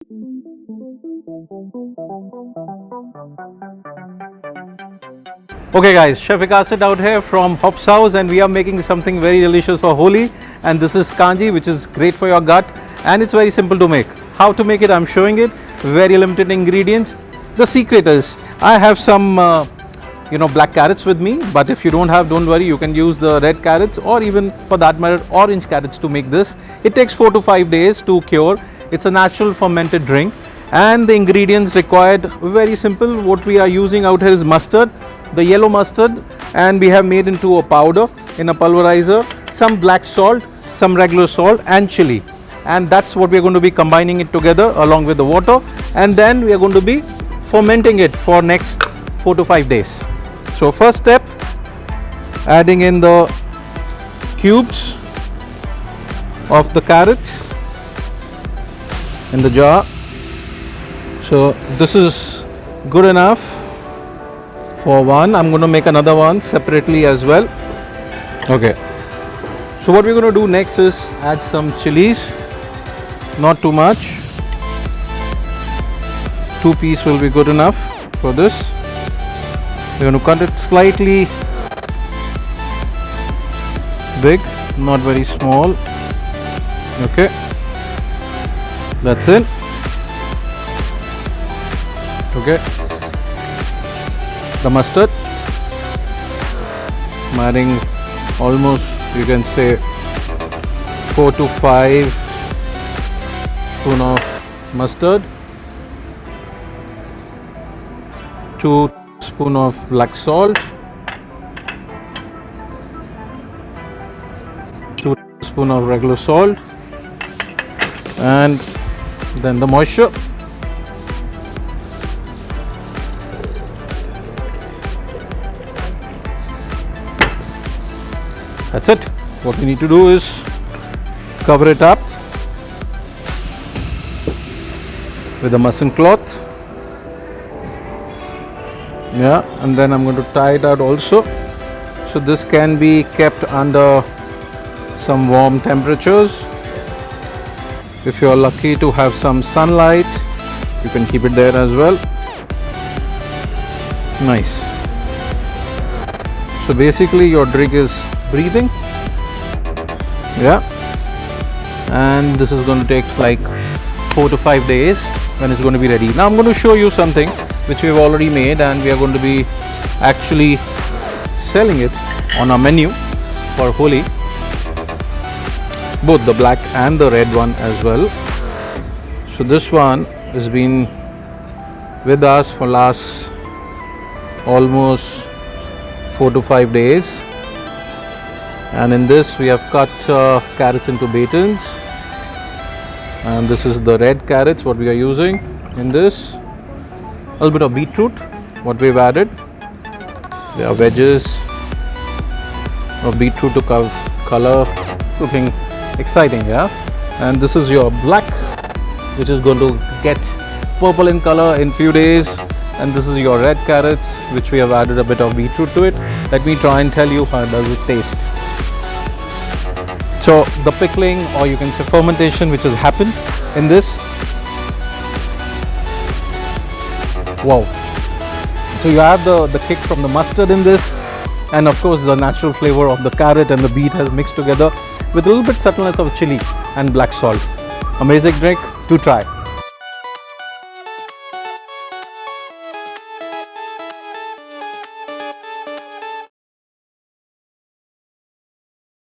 Okay guys, Chef Vikasit out here from Hop's House, and we are making something very delicious for Holi, and this is kanji, which is great for your gut, and it's very simple to make. How to make it, I'm showing it. Very limited ingredients. The secret is I have some black carrots with me, but if you don't have, don't worry, you can use the red carrots or even for that matter orange carrots to make this. It takes 4 to 5 days to cure. It's a natural fermented drink, and the ingredients required very simple. What we are using out here is mustard, the yellow mustard, and we have made into a powder in a pulverizer, some black salt, some regular salt and chili, and that's what we are going to be combining it together along with the water, and then we are going to be fermenting it for next 4 to 5 days. So first step, adding in the cubes of the carrots in the jar. So this is good enough for one. I'm going to make another one separately as well. Okay, so what we're going to do next is add some chilies, not too much. 2 pieces will be good enough for this. We're going to cut it slightly big, not very small. Okay, that's it. Okay, the mustard, I'm adding almost, you can say, 4 to 5 spoon of mustard, 2 spoon of black salt, 2 spoon of regular salt, and then the moisture. That's it. What we need to do is cover it up with a muslin cloth. Yeah, and then I'm going to tie it out also. So this can be kept under some warm temperatures. If you are lucky to have some sunlight, you can keep it there as well. Nice. So basically your drink is breathing. Yeah, and this is going to take like 4 to 5 days when it's going to be ready. Now I'm going to show you something which we've already made, and we are going to be actually selling it on our menu for Holi, both the black and the red one as well. So this one has been with us for last almost 4 to 5 days, and in this we have cut carrots into batons, and this is the red carrots what we are using in this. A little bit of beetroot what we've added. There are wedges of beetroot to color, looking exciting. Yeah, and this is your black, which is going to get purple in color in few days, and this is your red carrots which we have added a bit of beetroot to it. Let me try and tell you how does it taste. So the pickling, or you can say fermentation, which has happened in this. Wow. So you have the kick from the mustard in this, and of course the natural flavor of the carrot and the beet has mixed together with a little bit subtleness of chili and black salt. Amazing drink, do try.